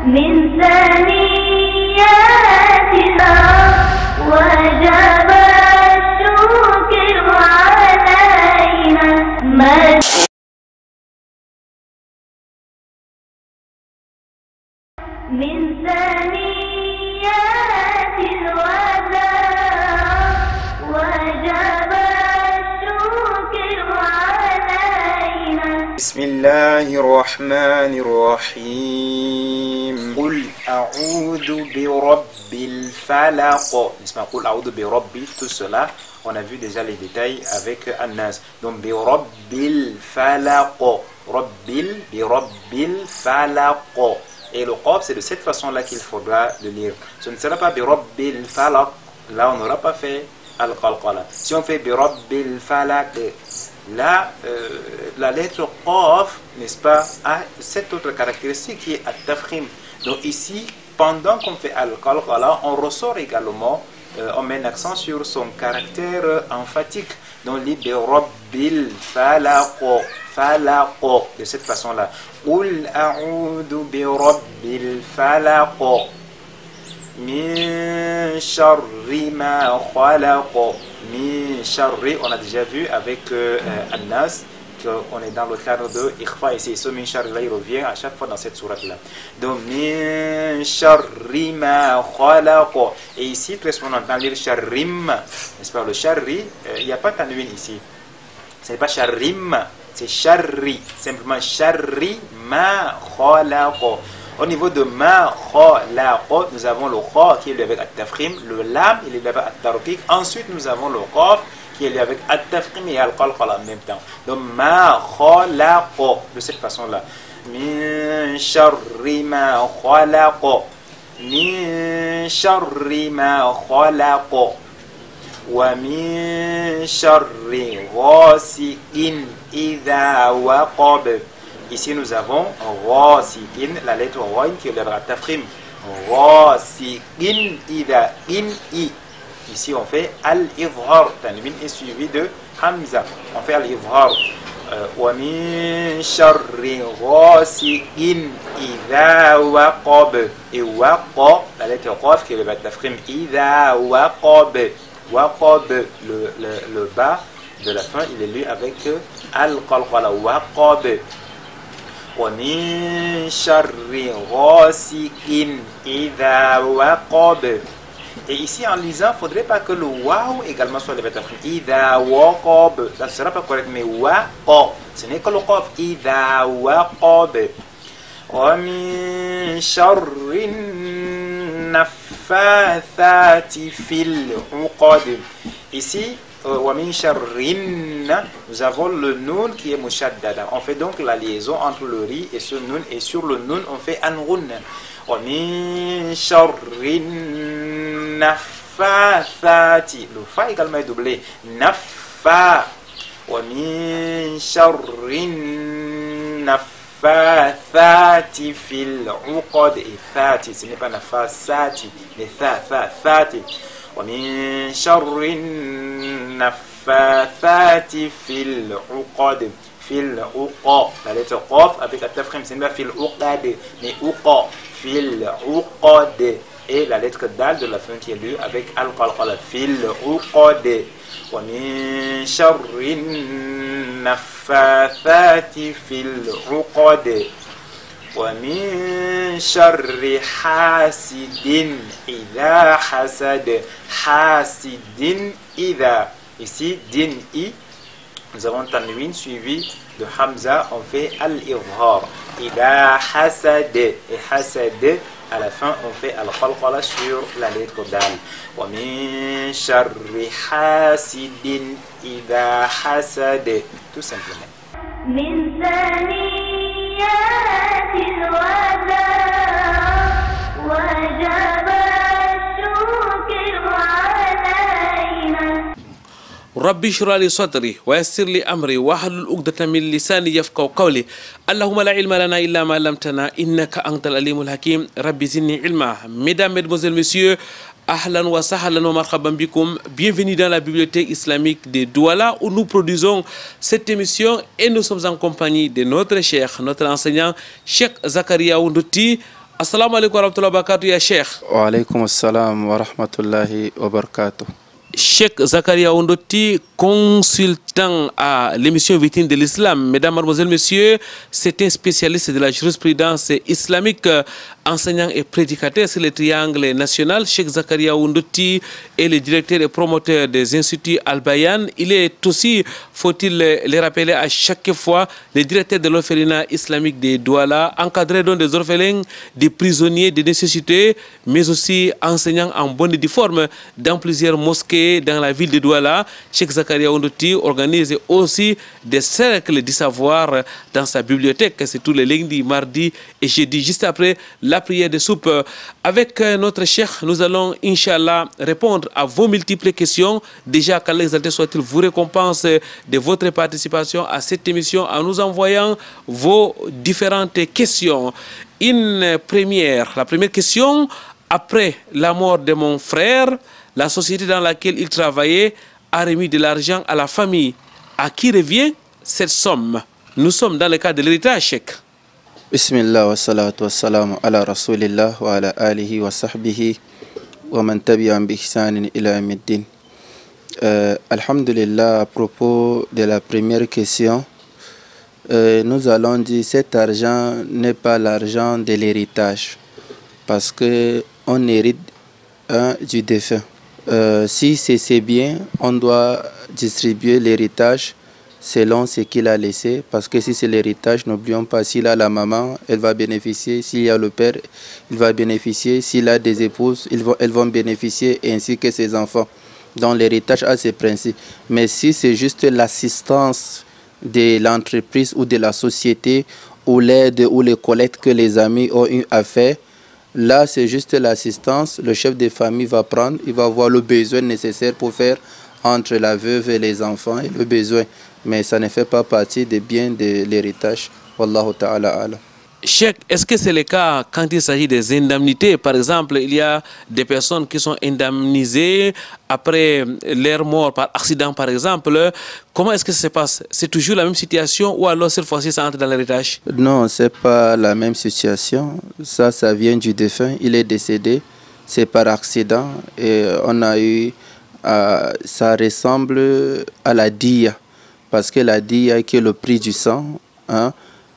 من ثنياتنا وجب الشكر علينا من ثنيات الوداع وجب الشكر علينا. بسم الله الرحمن الرحيم. قل أعوذ برب الفلق. N'est-ce pas? قل أعوذ برب, tout cela on a vu déjà les détails avec An-Nas. Donc birabbil falaq, birabbil falaq. Et le qaf, c'est de cette façon-là qu'il faudra le lire. Ce ne sera pas birabbil falaq. Là, on n'aura pas fait al-qalqala. Si on fait birabbil falaq, là, la lettre qaf, n'est-ce pas, a cette autre caractéristique qui est at-tafkhim. Donc ici, pendant qu'on fait al-qalqala, on ressort également, on met l'accent sur son caractère emphatique. Donc li birabbil falaq, falaq, de cette façon-là. Qul a'udhu birabbil falaq min sharri ma khalaq. Min sharri, on a déjà vu avec An-Nas qu'on est dans le cadre de Ikhfa ici. Ce min sharri là, il revient à chaque fois dans cette sourate là. Donc min sharri ma khalaq. Et ici, très souvent on entend lire sharrim, n'est-ce pas? Le sharri, il n'y a pas de tanwin ici. Ce n'est pas sharrim, c'est sharri. Simplement sharri ma khalaq. Au niveau de ma khalaq, nous avons le kha qui est lié avec at-tafkhim, le lam il est lié avec at-tarqiq. Ensuite nous avons le qaf qui est lié avec at-tafkhim et al-qalqala en même temps. Donc ma khalaq, de cette façon-là. Min sharri ma khalaq, min sharri ma khalaq, wa min sharri ghasiqin idha waqab. Ici nous avons ghasiqin, la lettre ghain qui est le tafkhim. Ghasiqin idha in i. Ici on fait al-izhar. Tanwin est suivi de hamza. On fait al-izhar. Wa min sharri ghasiqin idha waqab. Et waqa, la lettre qaf qui est le tafkhim. Idha waqab. Waqab, le bas de la fin, il est lu avec al-qalqala. Waqab. وَمِن شَرِّ غَاسِقٍ إِذَا وَقَبَ. Et ici en lisant, il ne faudrait pas que le waouh également soit le tafkhim. إِذَا وَقَبَ. Ça ne sera pas correct, mais waqa. Ce n'est que le qaf. إِذَا وَقَبَ. وَمِن شَرِّ النَّفَّاثَاتِ فِي الْعُقَدِ. Ici, وَمِن شَرِّنَّ, nous avons le nun qui est mushaddada. On fait donc la liaison entre le ri et ce nun, et sur le nun on fait an-ghunna. وَمِن شَرِّ النَّفَّاثَاتِ. Le fa également est doublé. Naffa. وَمِن شَرِّ النَّفَّاثَاتِ فِي الْعُقَدِ. Et thati, ce n'est pas nafasati, mais thati. وَمِن شَرِّ النَّفَّاثَاتِ فِي الْعُقَدِ. في العقد, la lettre qaf avec la tafkhim, c'est pas fil uqad, mais uqa, fil uqad, et la lettre dal de la fin qui est lue avec al-qalqala, fil uqad. Wa min sharri naffathati fil uqad. Wa min sharri hasidin idha hasad. Hasidin idha. Ici, din i. Nous avons tanwin suivi de hamza, on fait al-izhar. Ida hasad, et hasad, à la fin on fait al-qalqala sur la lettre dal. Wa min sharri hasidin ida hasad, tout simplement. Min thaniyatil wada wajaba shukru alayna. ربي اشرح لي صدري ويسر لي امري واحلل عقدة من لساني يفقهوا قولي. اللهم لا علم لنا الا ما علمتنا انك انت العليم الحكيم. ربي زدني علما. Mesdames, Mesdemoiselles, Messieurs, Ahlan wa sahlan wa marhaban bikoum. Bienvenue dans la bibliothèque islamique de Douala où nous produisons cette émission et nous sommes en compagnie de notre cheikh, notre enseignant, Cheikh Zakaria Ndouti. Assalamu alaikum wa rahmatullahi wa barakatuh ya cheikh. Wa alaikum assalam wa rahmatullahi wa barakatuh. Cheikh Zakaria Ndouti, consultant à l'émission Vitrine de l'Islam. Mesdames, Mademoiselles, Messieurs, c'est un spécialiste de la jurisprudence islamique, enseignant et prédicateur sur le triangle national. Cheikh Zakaria Ndouti est le directeur et promoteur des instituts Al-Bayan. Il est aussi, faut-il le rappeler à chaque fois, le directeur de l'orphelinat islamique de Douala, encadré donc des orphelins, des prisonniers, des nécessités, mais aussi enseignant en bonne et due forme dans plusieurs mosquées dans la ville de Douala. Cheikh Zakaria Ndouti organise aussi des cercles du savoir dans sa bibliothèque. C'est tous les lundis, mardis et jeudis, juste après la prière de soupe. Avec notre cheikh, nous allons, Inch'Allah, répondre à vos multiples questions. Déjà, qu'Allah exalté soit-il vous récompense de votre participation à cette émission en nous envoyant vos différentes questions. La première question, après la mort de mon frère, la société dans laquelle il travaillait a remis de l'argent à la famille. À qui revient cette somme? Nous sommes dans le cas de l'héritage, cheikh. Bismillah wa salatu wa salam ala rasulillah wa ala alihi wa sahbihi wa man tabi'an bi ihsanin ila yawmiddin. Alhamdulillah, à propos de la première question, nous allons dire que cet argent n'est pas l'argent de l'héritage parce qu'on hérite du défunt. Si c'est bien, on doit distribuer l'héritage selon ce qu'il a laissé, parce que si c'est l'héritage, n'oublions pas, s'il a la maman, elle va bénéficier, s'il y a le père, il va bénéficier, s'il a des épouses, elles vont bénéficier, ainsi que ses enfants. Donc l'héritage a ses principes. Mais si c'est juste l'assistance de l'entreprise ou de la société, ou l'aide ou les collectes que les amis ont eu à faire, là, c'est juste l'assistance. Le chef de famille va prendre, il va voir le besoin nécessaire pour faire entre la veuve et les enfants et le besoin. Mais ça ne fait pas partie des biens de l'héritage. Wallahu ta'ala alam. Cheikh, est-ce que c'est le cas quand il s'agit des indemnités? Par exemple, il y a des personnes qui sont indemnisées après leur mort par accident, par exemple. Comment est-ce que ça se passe? C'est toujours la même situation ou alors cette fois-ci ça entre dans l'héritage? Non, ce n'est pas la même situation. Ça vient du défunt. Il est décédé. C'est par accident. Et on a eu... ça ressemble à la diya. Parce que la diya, qui est le prix du sang,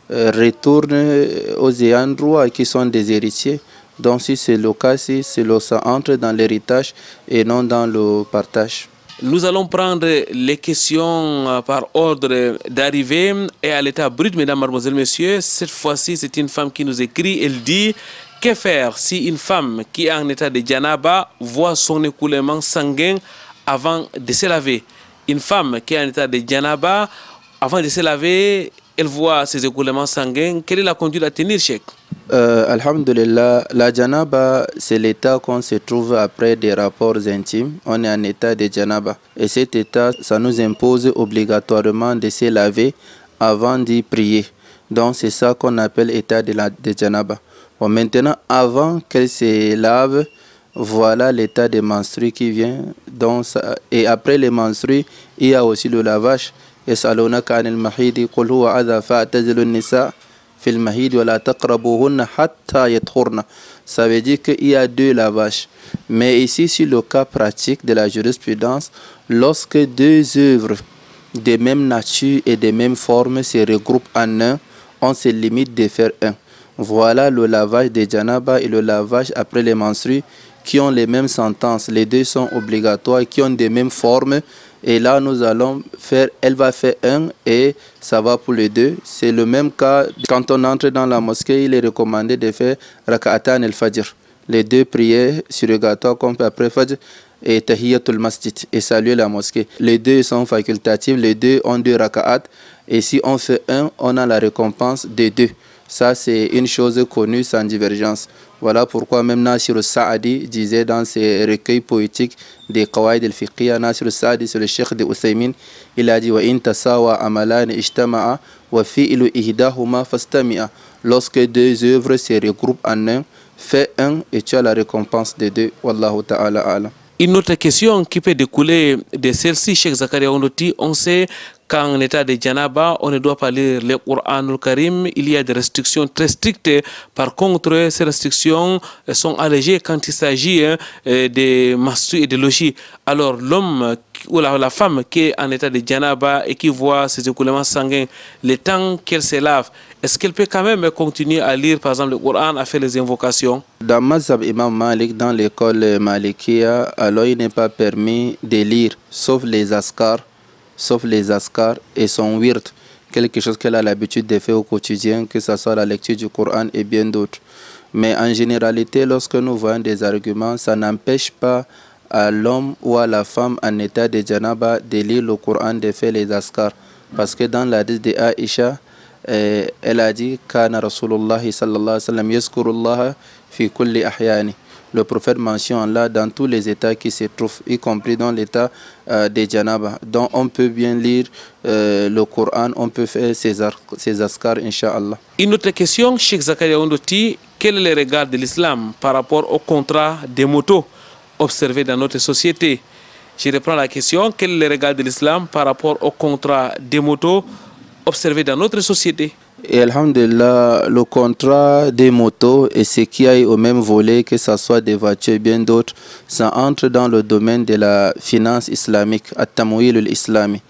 retourne aux ayants droit qui sont des héritiers. Donc si c'est le cas, si ça entre dans l'héritage et non dans le partage. Nous allons prendre les questions par ordre d'arrivée et à l'état brut, mesdames, mademoiselles, messieurs. Cette fois-ci, c'est une femme qui nous écrit. Elle dit: que faire si une femme qui est en état de janaba voit son écoulement sanguin avant de se laver? Une femme qui est en état de janaba, avant de se laver, elle voit ses écoulements sanguins. Quelle est la conduite à tenir, cheikh? Alhamdulillah, la janaba, c'est l'état qu'on se trouve après des rapports intimes. On est en état de janaba. Et cet état, ça nous impose obligatoirement de se laver avant d'y prier. Donc c'est ça qu'on appelle état de janaba. Bon, maintenant, avant qu'elle se lave, voilà l'état des menstrues qui vient. Donc, et après les menstrues, il y a aussi le lavage. يسألونك عن المحيض قل هو أذى فاعتزلوا النساء في المحيض ولا تقربوهن حتى يطهرن. Ça veut dire qu'il y a deux lavages. Mais ici, sur le cas pratique de la jurisprudence, lorsque deux œuvres de même nature et de même forme se regroupent en un, on se limite de faire un. Voilà le lavage de janaba et le lavage après les menstrues qui ont les mêmes sentences. Les deux sont obligatoires, qui ont des mêmes formes. Et là, nous allons faire, elle va faire un et ça va pour les deux. C'est le même cas. Quand on entre dans la mosquée, il est recommandé de faire raka'atan al-fajr. Les deux prières surrogatoires qu'on peut après fajr et tahiyatul masjid et saluer la mosquée. Les deux sont facultatifs, les deux ont deux raka'at. Et si on fait un, on a la récompense des deux. Ça, c'est une chose connue sans divergence. Voilà pourquoi même Nasir al-Sa'adi disait dans ses recueils poétiques des Qawaid al-Fiqhiyya, Nasir al-Sa'adi, c'est le cheikh de Uthaymin, il a dit « Wa in tasawa amalan ijtama'a wa fi'lu ihdahuma fastami'a » Lorsque deux œuvres se regroupent en un, fais un et tu as la récompense des deux. Wallahu ta'ala a'lam. Une autre question qui peut découler de celle-ci, Cheikh Zakaria Ondoti, on sait qu'en état de Janaba, on ne doit pas lire le Coran al Karim. Il y a des restrictions très strictes. Par contre, ces restrictions sont allégées quand il s'agit de mastu et de logis. Alors, l'homme ou la femme qui est en état de Janaba et qui voit ses écoulements sanguins, le temps qu'elle se lave, est-ce qu'elle peut quand même continuer à lire, par exemple, le Coran, à faire les invocations? Dans Mazhab Imam Malik, dans l'école Malikiya, alors il n'est pas permis de lire, sauf les askars et son wird, quelque chose qu'elle a l'habitude de faire au quotidien, que ce soit la lecture du Coran et bien d'autres. Mais en généralité, lorsque nous voyons des arguments, ça n'empêche pas à l'homme ou à la femme en état de Janaba de lire le Coran, de faire les askars. Parce que dans l'hadith de Aïcha, elle a dit Kana Rasulullah sallallahu alayhi wa sallam yazkurullah fi kulli ahyani. Le prophète mentionne Allah dans tous les états qui se trouvent, y compris dans l'état de Janaba. Donc on peut bien lire le Coran, on peut faire ses askars, Inch'Allah. Une autre question, Cheikh Zakaria Ondoti, quel est le regard de l'islam par rapport au contrat des motos observé dans notre société? Je reprends la question, quel est le regard de l'islam par rapport au contrat des motos observé dans notre société? Et alhamdulillah, le contrat des motos et ce qui aille au même volet, que ce soit des voitures et bien d'autres, ça entre dans le domaine de la finance islamique, at-tamwil al-islami.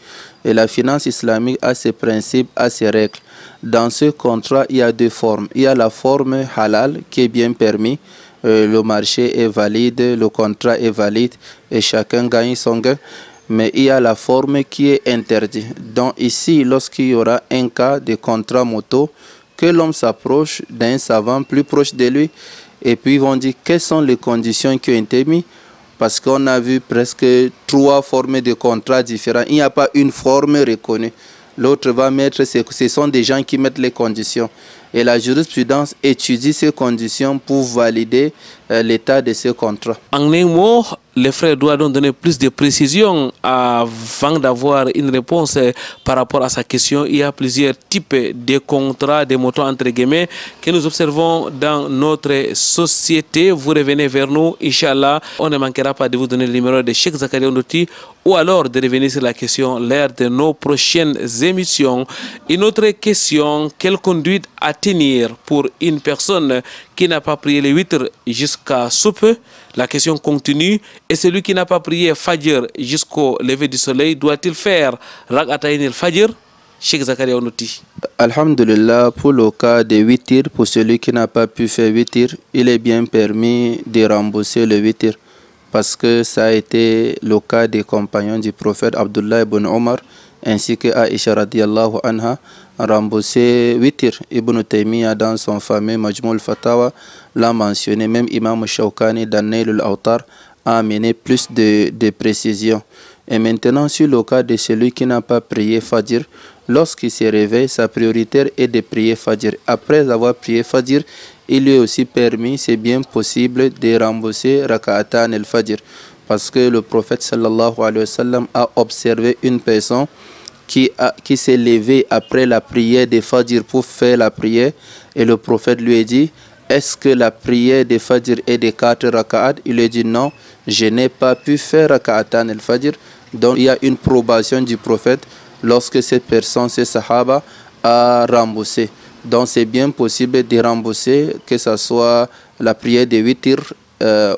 Et la finance islamique a ses principes, a ses règles. Dans ce contrat, il y a deux formes. Il y a la forme halal qui est bien permis. Le marché est valide, le contrat est valide et chacun gagne son gain. Mais il y a la forme qui est interdite. Donc ici, lorsqu'il y aura un cas de contrat moto, que l'homme s'approche d'un savant plus proche de lui et puis ils vont dire quelles sont les conditions qui ont été mises. Parce qu'on a vu presque 3 formes de contrats différents. Il n'y a pas une forme reconnue. L'autre va mettre, ce sont des gens qui mettent les conditions. Et la jurisprudence étudie ces conditions pour valider l'état de ce contrat. En un mot, les frères doivent donc donner plus de précisions avant d'avoir une réponse par rapport à sa question. Il y a plusieurs types de contrats, de motos entre guillemets, que nous observons dans notre société. Vous revenez vers nous, Inch'Allah. On ne manquera pas de vous donner le numéro de Cheikh Zakaria Ondoti ou alors de revenir sur la question lors de nos prochaines émissions. Une autre question, quelle conduite à tenir pour une personne qui n'a pas prié les 8 jusqu'à soupe? La question continue. Et celui qui n'a pas prié Fajr jusqu'au lever du soleil, doit-il faire Rak'atayn al-Fajr? Cheikh Zakaria Ondoti. Alhamdulillah, pour le cas de 8 pour celui qui n'a pas pu faire 8 il est bien permis de rembourser le 8 parce que ça a été le cas des compagnons du prophète Abdullah ibn Omar ainsi que Aïcha radiyallahu anha remboursé 8 Ibn Taymiyyah dans son fameux Majmou al-Fatawa l'a mentionné. Même Imam Shawkani dans Nail al-Awtar a amené plus de précisions. Et maintenant, sur le cas de celui qui n'a pas prié Fajr, lorsqu'il se réveille, sa prioritaire est de prier Fajr. Après avoir prié Fajr, il lui est aussi permis, c'est bien possible, de rembourser Raka'atan al-Fajr. Parce que le prophète sallallahu alayhi wa sallam a observé une personne qui s'est levé après la prière de Fajr pour faire la prière. Et le prophète lui a dit, est-ce que la prière de Fajr est de 4 raka'at? Il lui a dit non, je n'ai pas pu faire Raka'atan al-Fajr. Donc il y a une probation du prophète lorsque cette personne, ce sahaba, a remboursé. Donc c'est bien possible de rembourser, que ce soit la prière de 8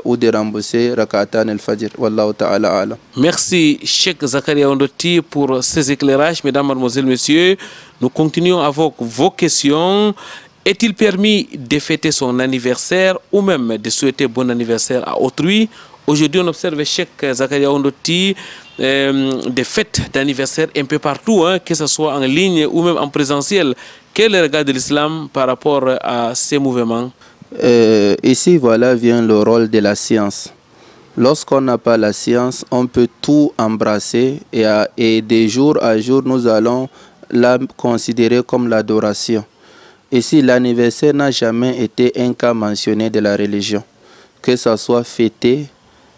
ou de rembourser Raka'atan al-Fajr. Wallahu ta'ala a'lam. Merci Cheikh Zakaria Ondoti pour ces éclairages. Mesdames, mademoiselles, messieurs, nous continuons avec vos questions. Est-il permis de fêter son anniversaire ou même de souhaiter bon anniversaire à autrui? Aujourd'hui, on observe Cheikh Zakaria Ondoti des fêtes d'anniversaire un peu partout, que ce soit en ligne ou même en présentiel. Quel est le regard de l'islam par rapport à ces mouvements? Ici, voilà vient le rôle de la science. Lorsqu'on n'a pas la science, on peut tout embrasser et de jour à jour, nous allons la considérer comme l'adoration. Ici, l'anniversaire n'a jamais été un cas mentionné de la religion. Que ça soit fêté,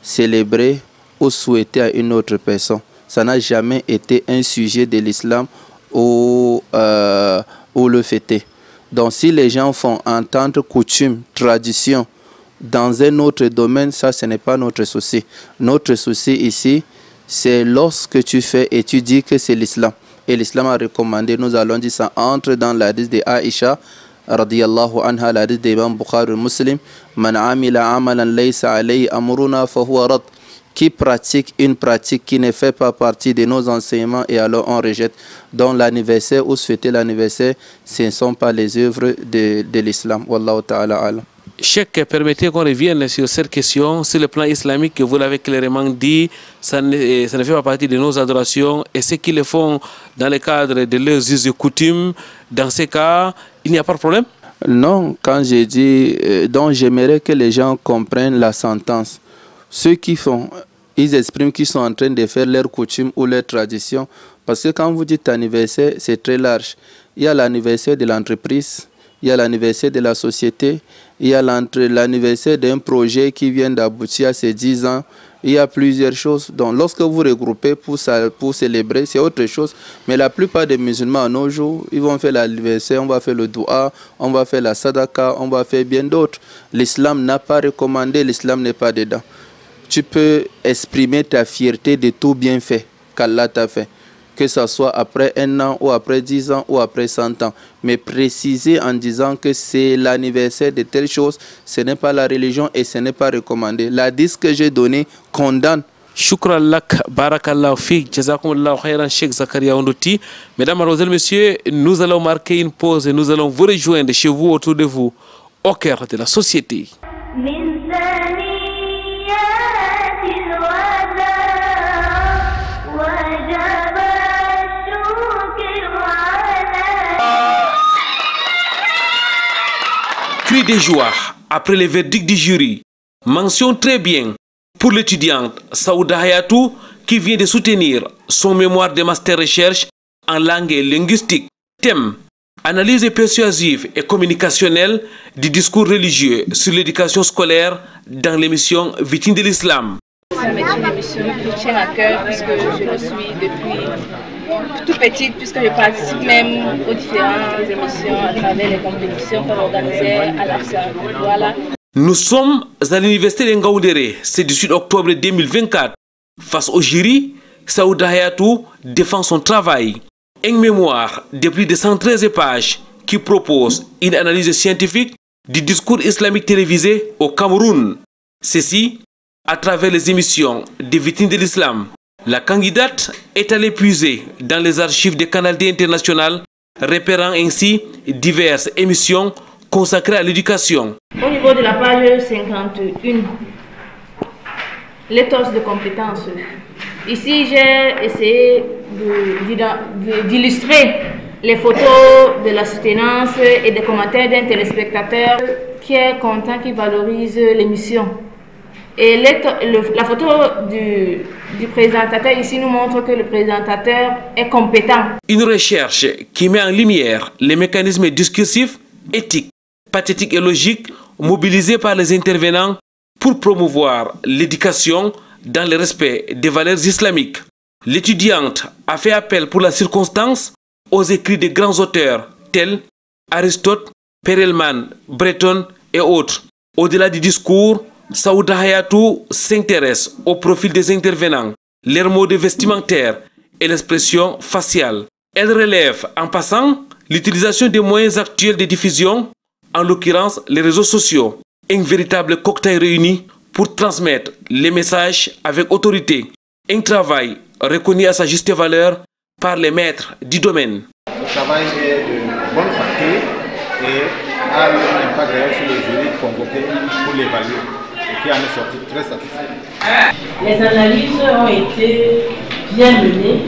célébré ou souhaité à une autre personne. Ça n'a jamais été un sujet de l'islam ou le fêter. Donc si les gens font entendre coutume, tradition dans un autre domaine, ça ce n'est pas notre souci. Notre souci ici, c'est lorsque tu fais et tu dis que c'est l'islam. Et l'islam a recommandé, nous allons dire ça entre dans l'hadith de Aïcha, radiyallahu anha, l'hadith d'Imam Bukhari Muslim, Man amila amalan laysa alayhi amruna fahuwa rad. Qui pratique une pratique qui ne fait pas partie de nos enseignements et alors on rejette. Donc l'anniversaire ou souhaiter l'anniversaire, ce ne sont pas les œuvres de l'islam. Wallahu ta'ala alam. Cheikh, permettez qu'on revienne sur cette question. Sur le plan islamique, vous l'avez clairement dit, ça ne fait pas partie de nos adorations. Et ceux qui le font dans le cadre de leurs us et coutumes, dans ces cas, il n'y a pas de problème? Non, quand j'ai dit, donc j'aimerais que les gens comprennent la sentence. Ceux qui font, ils expriment qu'ils sont en train de faire leur coutume ou leur tradition. Parce que quand vous dites anniversaire, c'est très large. Il y a l'anniversaire de l'entreprise, il y a l'anniversaire de la société, il y a l'anniversaire d'un projet qui vient d'aboutir à ses 10 ans. Il y a plusieurs choses. Donc lorsque vous regroupez pour célébrer, c'est autre chose. Mais la plupart des musulmans à nos jours, ils vont faire l'anniversaire, on va faire le dua, on va faire la sadaka, on va faire bien d'autres. L'islam n'a pas recommandé, l'islam n'est pas dedans. Tu peux exprimer ta fierté de tout bienfait qu'Allah t'a fait, que ce soit après 1 an ou après 10 ans ou après 100 ans. Mais préciser en disant que c'est l'anniversaire de telle chose, ce n'est pas la religion et ce n'est pas recommandé. L'hadith que j'ai donné condamne. Shukran lak, barakallahu fik, jazakumullahu khairan, Cheikh Zakaria Ondoti. Mesdames, Mademoiselles, Messieurs, nous allons marquer une pause et nous allons vous rejoindre chez vous, autour de vous, au cœur de la société. Cri de joie après le verdict du jury. Mention très bien pour l'étudiante Saouda Hayatou qui vient de soutenir son mémoire de master recherche en langue et linguistique. Thème: analyse persuasive et communicationnelle du discours religieux sur l'éducation scolaire dans l'émission Vitrine de l'Islam. C'est une émission qui me tient à cœur puisque je le suis depuis tout petite, puisque je participe même aux différentes émissions à travers les compétitions qu'on organisait à l'AFSA. Voilà. Nous sommes à l'université de Ngaoundéré, c'est du 18 octobre 2024. Face au jury, Saouda Hayatou défend son travail. Une mémoire de plus de 113 pages qui propose une analyse scientifique du discours islamique télévisé au Cameroun. Ceci à travers les émissions des Vitrines de l'Islam. La candidate est allée puiser dans les archives des Canal D international, repérant ainsi diverses émissions consacrées à l'éducation. Au niveau de la page 51, l'éthos de compétences. Ici, j'ai essayé d'illustrer les photos de la soutenance et des commentaires d'un téléspectateur qui est content, qui valorise l'émission. Et la photo du présentateur ici nous montre que le présentateur est compétent. Une recherche qui met en lumière les mécanismes discursifs, éthiques, pathétiques et logiques mobilisés par les intervenants pour promouvoir l'éducation dans le respect des valeurs islamiques. L'étudiante a fait appel pour la circonstance aux écrits de grands auteurs tels Aristote, Perelman, Breton et autres. Au-delà du discours, Saouda Hayatou s'intéresse au profil des intervenants, leurs modes vestimentaires et l'expression faciale. Elle relève en passant l'utilisation des moyens actuels de diffusion, en l'occurrence les réseaux sociaux, un véritable cocktail réuni pour transmettre les messages avec autorité. Un travail reconnu à sa juste valeur par les maîtres du domaine. Ce travail est de bonne facture et a eu un impact réel sur le jury convoqué pour l'évaluer. Qui en est sorti très satisfait. Les analyses ont été bien menées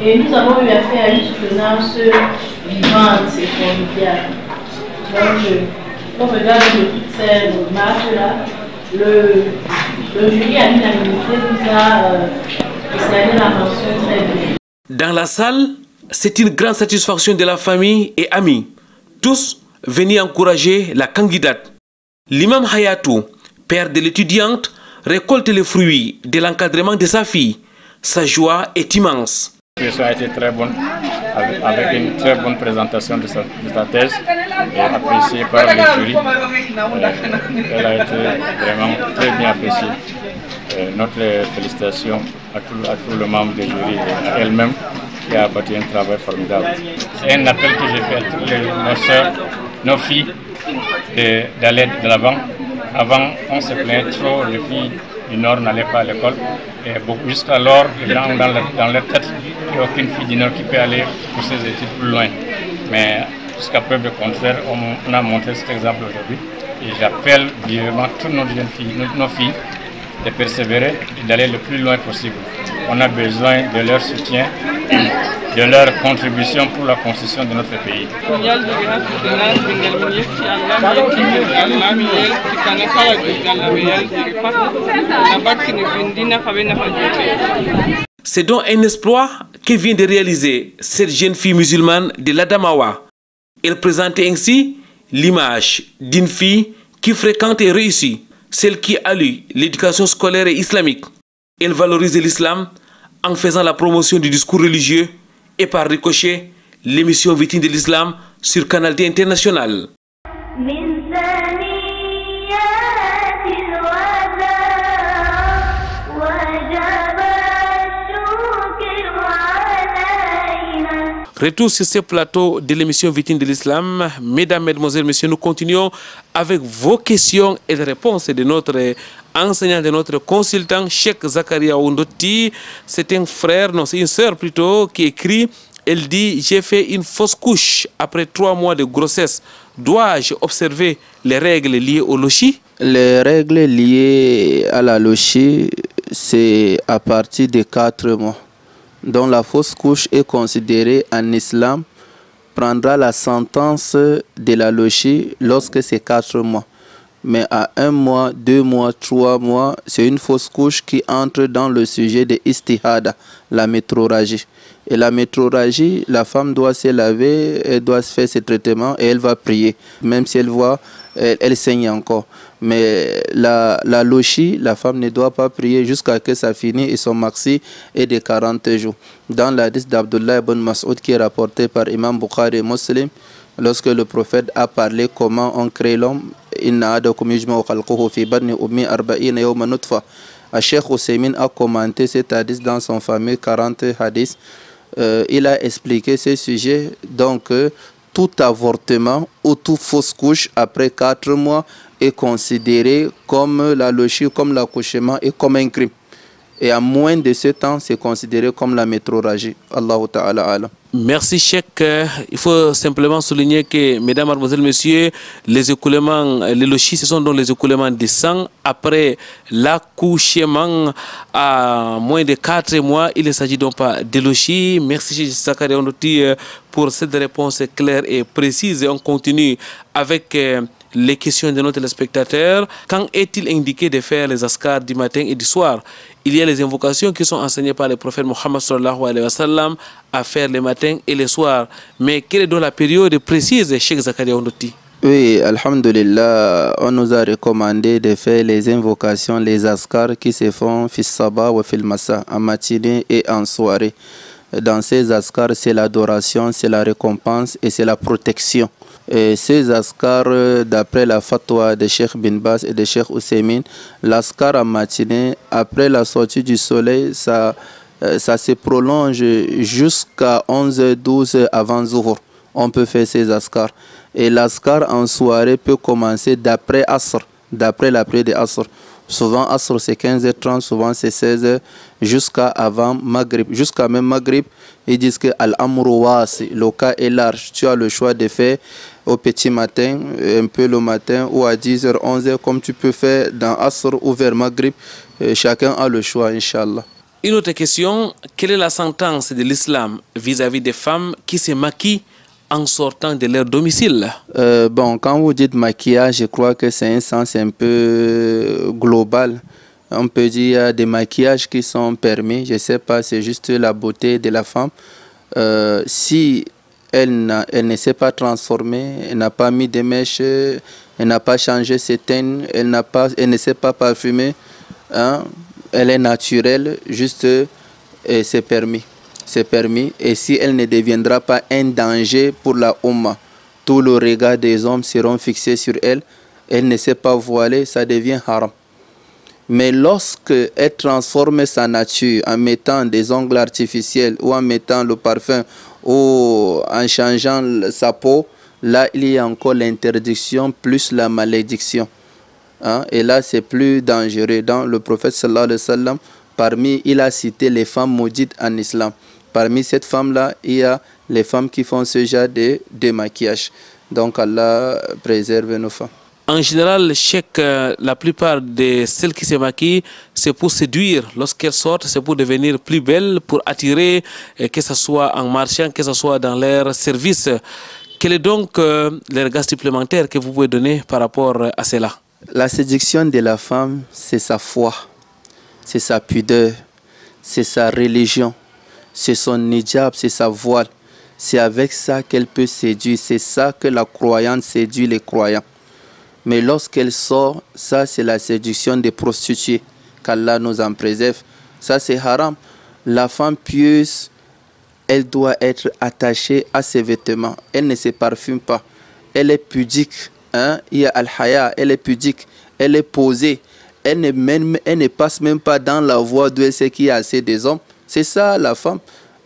et nous avons eu affaire à une soutenance vivante et conviviale. Donc, au regard de toutes ces marches-là, le jury à l'unanimité nous a décerné la mention très bien. Dans la salle, c'est une grande satisfaction de la famille et amis. Tous venus encourager la candidate. L'imam Hayatou, père de l'étudiante, récolte les fruits de l'encadrement de sa fille. Sa joie est immense. l'expression a été très bonne, avec une très bonne présentation de sa thèse et appréciée par le jury. Elle a été vraiment très bien appréciée. Notre félicitation à tout le membre du jury et à elle-même qui a abattu un travail formidable. C'est un appel que j'ai fait à toutes nos soeurs, nos filles, d'aller de l'avant. Avant, on se plaignait trop, les filles du Nord n'allaient pas à l'école. Et jusqu'alors, les gens ont dans leur tête qu'il n'y a aucune fille du Nord qui peut aller pour ses études plus loin. Mais jusqu'à preuve du contraire, on a montré cet exemple aujourd'hui. Et j'appelle vivement toutes nos jeunes filles, nos filles, de persévérer et d'aller le plus loin possible. On a besoin de leur soutien, de leur contribution pour la construction de notre pays. C'est donc un exploit que vient de réaliser cette jeune fille musulmane de l'Adamawa. Elle présentait ainsi l'image d'une fille qui fréquente et réussit, celle qui allie l'éducation scolaire et islamique. Elle valorise l'islam en faisant la promotion du discours religieux et par ricochet l'émission Vitrine de l'Islam sur Canal D International. Retour sur ce plateau de l'émission Vitrine de l'Islam. Mesdames, Mesdemoiselles, Messieurs, nous continuons avec vos questions et les réponses de notre enseignant, de notre consultant, Cheikh Zakaria Ondoti. C'est un frère, non, c'est une sœur plutôt, qui écrit. Elle dit: j'ai fait une fausse couche après 3 mois de grossesse. Dois-je observer les règles liées au lochi? Les règles liées à la lochi, c'est à partir de 4 mois. Donc la fausse couche est considérée en islam, prendra la sentence de la lochi lorsque c'est 4 mois. Mais à 1 mois, 2 mois, 3 mois, c'est une fausse couche qui entre dans le sujet de istihada, la métrorragie. Et la métrorragie, la femme doit se laver, elle doit se faire ses traitements et elle va prier. Même si elle voit, elle saigne encore. Mais la lochi, la femme ne doit pas prier jusqu'à ce que ça finisse et son maxi est de 40 jours. Dans la hadith d'Abdullah ibn Mas'ud qui est rapporté par Imam Bukhari et Muslim, lorsque le prophète a parlé comment on crée l'homme, Inna adakum yujma'u khalquhu fi badni ummi 40 yawman nutfa. Cheikh Ousseymine a commenté cet hadith dans son fameux 40 hadiths. Il a expliqué ce sujet. Donc, tout avortement ou toute fausse couche après 4 mois est considéré comme la lochi, comme l'accouchement et comme un crime. Et à moins de ce temps, c'est considéré comme la métrorragie. Allahu Ta'ala alam. Merci Cheikh. Il faut simplement souligner que, mesdames, mademoiselles, messieurs, les écoulements, les lochis, ce sont donc les écoulements de sang après l'accouchement à moins de 4 mois. Il ne s'agit donc pas de lochis. Merci Zakaria Ondoti pour cette réponse claire et précise. Et on continue avec les questions de nos téléspectateurs. Quand est-il indiqué de faire les askars du matin et du soir? Il y a les invocations qui sont enseignées par le prophète Mohammed sallallahu alayhi wa sallam à faire le matin et le soir. Mais quelle est donc la période précise, Cheikh Zakaria Ondoti? Oui, alhamdulillah, on nous a recommandé de faire les invocations, les askars qui se font fil sabah ou fil masa, en matinée et en soirée. Dans ces askars, c'est l'adoration, c'est la récompense et c'est la protection. Et ces askars, d'après la fatwa de Cheikh Bin Baz et de Cheikh Ousseymine, l'askar en matinée, après la sortie du soleil, ça se prolonge jusqu'à 11h-12h avant Zuhur. On peut faire ces askars. Et l'askar en soirée peut commencer d'après Asr, d'après la prière de Asr. Souvent Asr c'est 15h30, souvent c'est 16h, jusqu'à avant Maghrib. Jusqu'à même Maghrib, ils disent que Al-Amru wasi, le cas est large. Tu as le choix de faire au petit matin, un peu le matin, ou à 10h, 11h, comme tu peux faire dans Asr ou vers Maghrib. Chacun a le choix, Inch'Allah. Une autre question, quelle est la sentence de l'islam vis-à-vis des femmes qui se maquillent en sortant de leur domicile? Bon, quand vous dites maquillage, je crois que c'est un sens un peu global. On peut dire qu'il y a des maquillages qui sont permis. Je ne sais pas, c'est juste la beauté de la femme. Si elle ne s'est pas transformée, elle n'a pas mis de mèches, elle n'a pas changé ses teintes, elle ne s'est pas parfumée, hein, elle est naturelle, juste c'est permis. c'est permis. Et si elle ne deviendra pas un danger pour la Ummah, tout le regard des hommes seront fixés sur elle. Elle ne s'est pas voilée, ça devient haram. Mais lorsque elle transforme sa nature en mettant des ongles artificiels ou en mettant le parfum ou en changeant sa peau, là il y a encore l'interdiction plus la malédiction. Hein? Et là c'est plus dangereux. Dans le prophète sallallahu alayhi wa sallam, il a cité les femmes maudites en islam. Parmi cette femme-là, il y a les femmes qui font ce genre de démaquillage. Donc Allah préserve nos femmes. En général, la plupart de celles qui se maquillent, c'est pour séduire. Lorsqu'elles sortent, c'est pour devenir plus belles, pour attirer, que ce soit en marchant, que ce soit dans leur service. Quel est donc le regard supplémentaire que vous pouvez donner par rapport à cela? La séduction de la femme, c'est sa foi, c'est sa pudeur, c'est sa religion, c'est son hijab, c'est sa voile. C'est avec ça qu'elle peut séduire. C'est ça que la croyante séduit les croyants. Mais lorsqu'elle sort, ça c'est la séduction des prostituées, qu'Allah nous en préserve. Ça c'est haram. La femme pieuse, elle doit être attachée à ses vêtements. Elle ne se parfume pas. Elle est pudique. Hein? Il y a al-haya, elle est pudique. Elle est posée. Elle ne passe même pas dans la voie d'où elle sait qu'il y a assez des hommes. C'est ça la femme.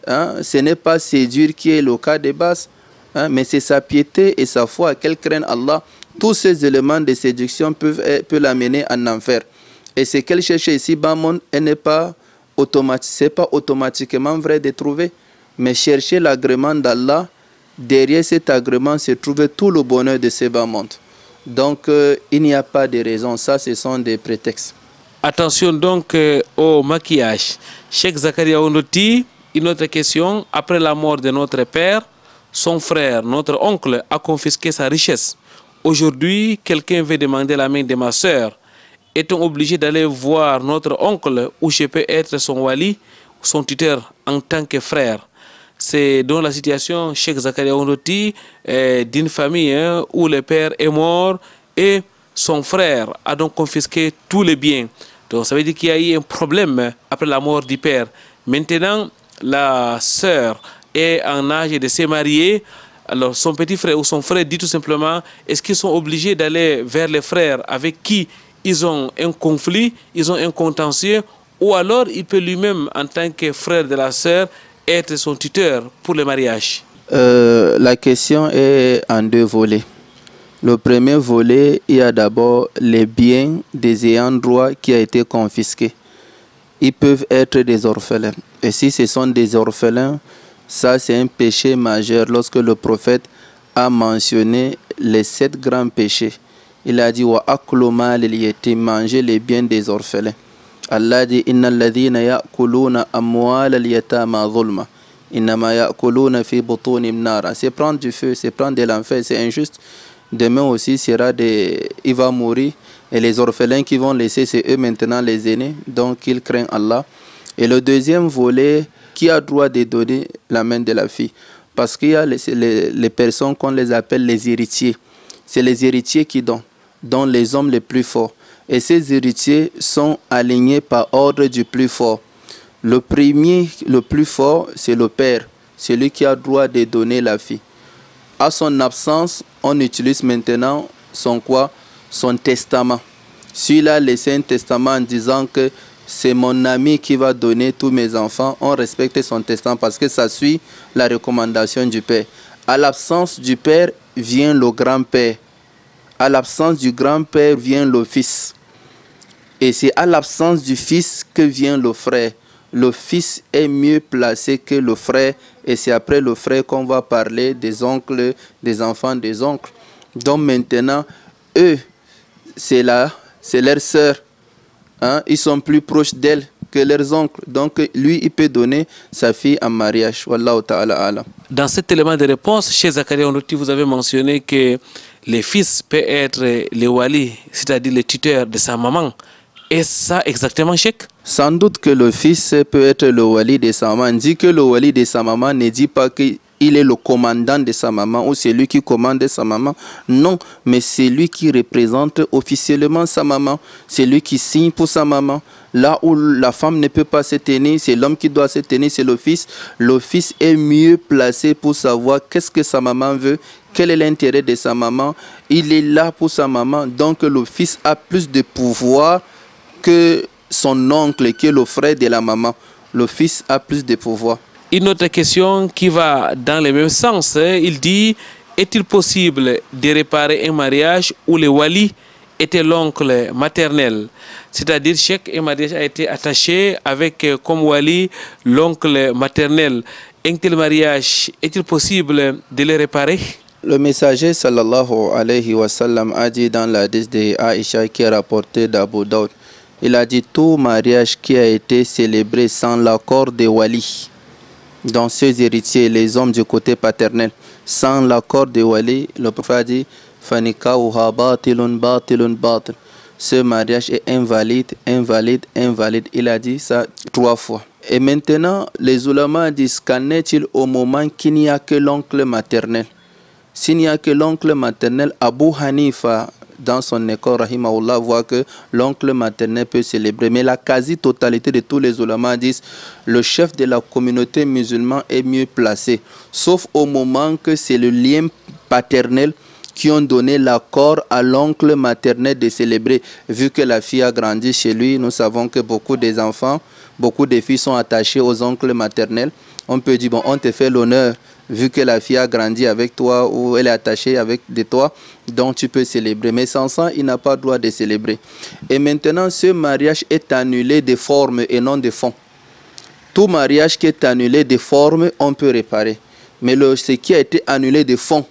Hein? Ce n'est pas séduire qui est le cas de base. Hein? Mais c'est sa piété et sa foi. Qu'elle craigne Allah. Tous ces éléments de séduction peuvent l'amener en enfer. Et ce qu'elle cherche ici, Bamon, elle n'est pas automatique. Ce n'est pas automatiquement vrai de trouver. Mais chercher l'agrément d'Allah, derrière cet agrément se trouve tout le bonheur de ce bas monde. Donc, il n'y a pas de raison. Ça, ce sont des prétextes. Attention donc au maquillage. Cheikh Zakaria Ondoti, une autre question. Après la mort de notre père, son frère, notre oncle, a confisqué sa richesse. Aujourd'hui, quelqu'un veut demander la main de ma soeur. Est-on obligé d'aller voir notre oncle ou je peux être son wali, son tuteur en tant que frère? C'est dans la situation, Cheikh Zakaria Ondoti, d'une famille où le père est mort et son frère a donc confisqué tous les biens. Donc ça veut dire qu'il y a eu un problème après la mort du père. Maintenant, la sœur est en âge de se marier. Alors son petit frère ou son frère dit tout simplement, est-ce qu'ils sont obligés d'aller vers les frères avec qui ils ont un conflit, ils ont un contentieux, ou alors il peut lui-même, en tant que frère de la sœur, être son tuteur pour le mariage? La question est en deux volets. Le premier volet, il y a d'abord les biens des ayants droit qui a été confisqués. Ils peuvent être des orphelins. Et si ce sont des orphelins, ça c'est un péché majeur. Lorsque le prophète a mentionné les 7 grands péchés, il a dit wa aklu mal al-yatim, manger les biens des orphelins. Allah dit innal ladhina ya'kuluna amwal al-yatama zulma innama ya'kuluna fi butunihim nara. C'est prendre du feu, c'est prendre de l'enfer, c'est injuste. Demain aussi il va mourir et les orphelins qui vont laisser, c'est eux maintenant les aînés. Donc ils craignent Allah. Et le deuxième volet, qui a droit de donner la main de la fille? Parce qu'il y a les personnes qu'on les appelle les héritiers. C'est les héritiers qui donnent les hommes les plus forts. Et ces héritiers sont alignés par ordre du plus fort. Le premier, le plus fort, c'est le père, celui qui a droit de donner la fille. À son absence, on utilise maintenant son testament. S'il a laissé un testament en disant que c'est mon ami qui va donner tous mes enfants, on respecte son testament parce que ça suit la recommandation du père. À l'absence du père vient le grand-père. À l'absence du grand-père vient le fils. Et c'est à l'absence du fils que vient le frère. Le fils est mieux placé que le frère. Et c'est après le frère qu'on va parler des oncles, des enfants des oncles. Donc maintenant, eux, c'est leur sœur. Hein? Ils sont plus proches d'elle que leurs oncles. Donc lui, il peut donner sa fille en mariage. Wallahu ta'ala alam. Dans cet élément de réponse, chez Zakaria Ondoti, vous avez mentionné que les fils peuvent être les wali, c'est-à-dire les tuteurs de sa maman. Est-ce ça exactement, Cheikh? Sans doute que le fils peut être le wali de sa maman. On dit que le wali de sa maman ne dit pas que il est le commandant de sa maman ou c'est lui qui commande sa maman. Non, mais c'est lui qui représente officiellement sa maman. C'est lui qui signe pour sa maman. Là où la femme ne peut pas se tenir, c'est l'homme qui doit se tenir, c'est le fils. Le fils est mieux placé pour savoir qu'est-ce que sa maman veut, quel est l'intérêt de sa maman. Il est là pour sa maman. Donc le fils a plus de pouvoir que son oncle, qui est le frère de la maman. Le fils a plus de pouvoir. Une autre question qui va dans le même sens. Il dit, est-il possible de réparer un mariage où le wali était l'oncle maternel? C'est-à-dire chaque mariage a été attaché avec comme wali l'oncle maternel. Un tel mariage, est-il possible de le réparer? Le messager sallallahu alayhi wa sallam a dit dans la hadith de Aïcha qui est rapporté d'Abu Daoud, il a dit tout mariage qui a été célébré sans l'accord des wali, dans ses héritiers, les hommes du côté paternel, sans l'accord des wali, le prophète a dit fanikauha batilun batilun batil. Ce mariage est invalide, invalide, invalide. Il a dit ça 3 fois. Et maintenant, les ulama disent qu'en est-il au moment qu'il n'y a que l'oncle maternel? S'il n'y a que l'oncle maternel, Abu Hanifa, dans son école, rahimahullah, voit que l'oncle maternel peut célébrer. Mais la quasi-totalité de tous les ulama disent le chef de la communauté musulmane est mieux placé. Sauf au moment que c'est le lien paternel qui ont donné l'accord à l'oncle maternel de célébrer. Vu que la fille a grandi chez lui, nous savons que beaucoup des enfants, beaucoup des filles sont attachées aux oncles maternels. On peut dire, bon, on te fait l'honneur, vu que la fille a grandi avec toi ou elle est attachée avec de toi, donc tu peux célébrer. Mais sans ça, il n'a pas le droit de célébrer. Et maintenant, ce mariage est annulé de forme et non de fond. Tout mariage qui est annulé de forme, on peut réparer. Mais ce qui a été annulé de fond,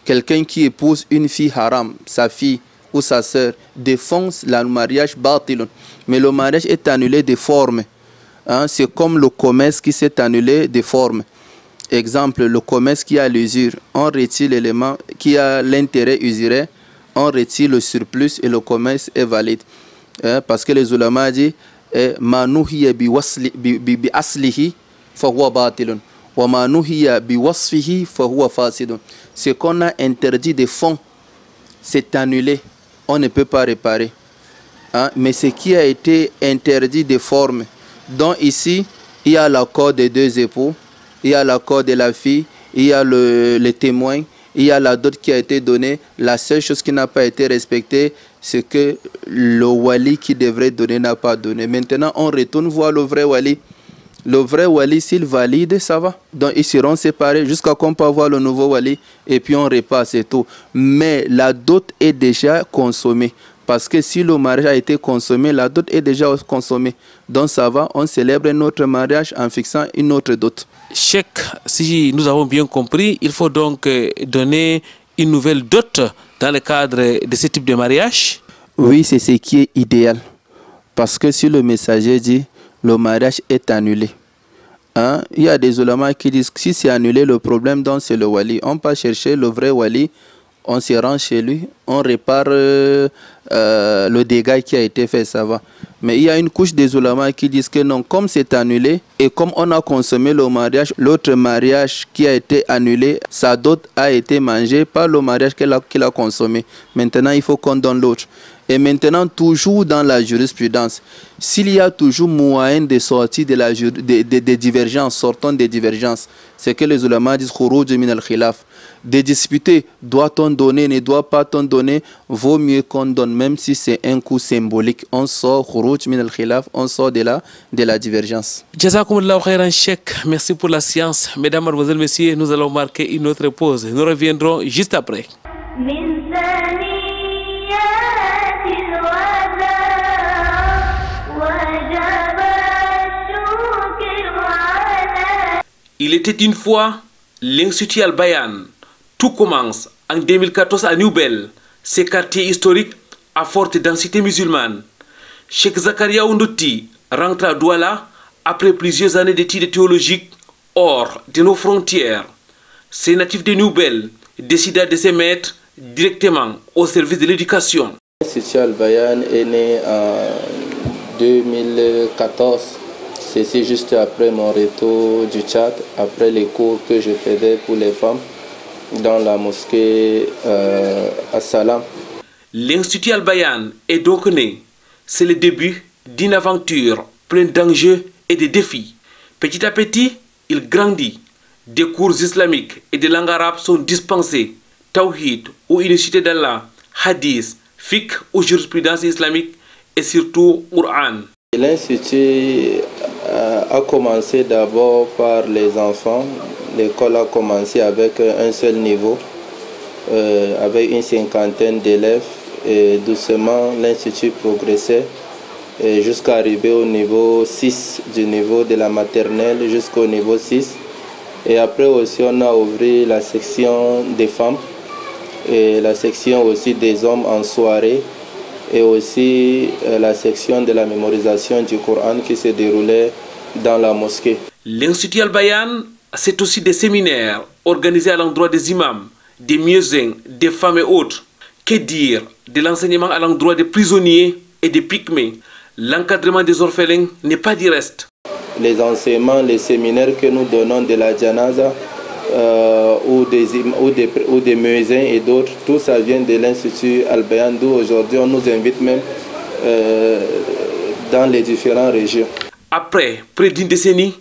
quelqu'un qui épouse une fille haram, sa fille ou sa sœur, défonce le mariage batilun. Mais le mariage est annulé de forme. Hein, c'est comme le commerce qui s'est annulé de forme. Exemple, le commerce qui a l'usure, on retire l'élément qui a l'intérêt usuraire, on retire le surplus et le commerce est valide. Hein, parce que les ulama disent manuhiya bi aslihi fa huwa batilun wa manuhiya bi wasfihi fa huwa fasidun. Ce qu'on a interdit de fond, c'est annulé, on ne peut pas réparer. Hein, mais ce qui a été interdit de forme, donc ici, il y a l'accord des 2 époux, il y a l'accord de la fille, il y a le témoin, il y a la dot qui a été donnée. La seule chose qui n'a pas été respectée, c'est que le wali qui devrait donner n'a pas donné. Maintenant, on retourne voir le vrai wali. Le vrai wali, s'il valide, ça va. Donc, ils seront séparés jusqu'à qu'on peut avoir le nouveau wali et puis on répare, c'est tout. Mais la dot est déjà consommée. Parce que si le mariage a été consommé, la dot est déjà consommée. Donc ça va, on célèbre notre mariage en fixant une autre dot. Cheikh, si nous avons bien compris, il faut donc donner une nouvelle dot dans le cadre de ce type de mariage? Oui, c'est ce qui est idéal. Parce que si le messager dit le mariage est annulé, hein, il y a des ulama qui disent que si c'est annulé, le problème donc c'est le wali. On peut chercher le vrai wali, on se rend chez lui, on répare le dégât qui a été fait, ça va. Mais il y a une couche des ulama qui disent que non, comme c'est annulé et comme on a consommé le mariage, l'autre mariage qui a été annulé, sa dot a été mangée par le mariage qu'il a consommé. Maintenant, il faut qu'on donne l'autre. Et maintenant, toujours dans la jurisprudence, s'il y a toujours moyen de sortir des divergences, sortant des divergences, c'est que les ulama disent khuruj min al-khilaf. De disputer, doit-on donner, ne doit pas on donner, vaut mieux qu'on donne, même si c'est un coup symbolique. On sort khuruj min al-khilaf, on sort de la divergence. Jazakumullahu khairan Cheikh, merci pour la science. Mesdames, mademoiselles, messieurs, nous allons marquer une autre pause. Nous reviendrons juste après. Il était une fois l'Institut Al-Bayan. Tout commence en 2014 à Newbel, ce quartier historique à forte densité musulmane. Cheikh Zakaria Ondoti rentre à Douala après plusieurs années d'études théologiques hors de nos frontières. Ces natifs de Newbel décida de se mettre directement au service de l'éducation. L'Institut Al-Bayan est né en 2014. Ceci juste après mon retour du Tchad, après les cours que je faisais pour les femmes dans la mosquée à Salam. L'Institut Al-Bayan est donc né. C'est le début d'une aventure pleine d'enjeux et de défis. Petit à petit, il grandit. Des cours islamiques et de langue arabe sont dispensés. Tawhid ou unicité d'Allah, hadith, fiqh ou jurisprudence islamique et surtout Qur'an. L'Institut a commencé d'abord par les enfants. L'école a commencé avec un seul niveau, avec une cinquantaine d'élèves. Et doucement, l'Institut progressait jusqu'à arriver au niveau 6, du niveau de la maternelle jusqu'au niveau 6. Et après aussi, on a ouvert la section des femmes et la section aussi des hommes en soirée et aussi la section de la mémorisation du Coran qui se déroulait dans la mosquée. L'Institut Al-Bayan, c'est aussi des séminaires organisés à l'endroit des imams, des muezzins, des femmes et autres. Que dire de l'enseignement à l'endroit des prisonniers et des pygmées? L'encadrement des orphelins n'est pas du reste. Les enseignements, les séminaires que nous donnons de la Janaza ou des muezzins et d'autres, tout ça vient de l'Institut Al-Bayan, d'où aujourd'hui on nous invite même dans les différentes régions. Après près d'une décennie,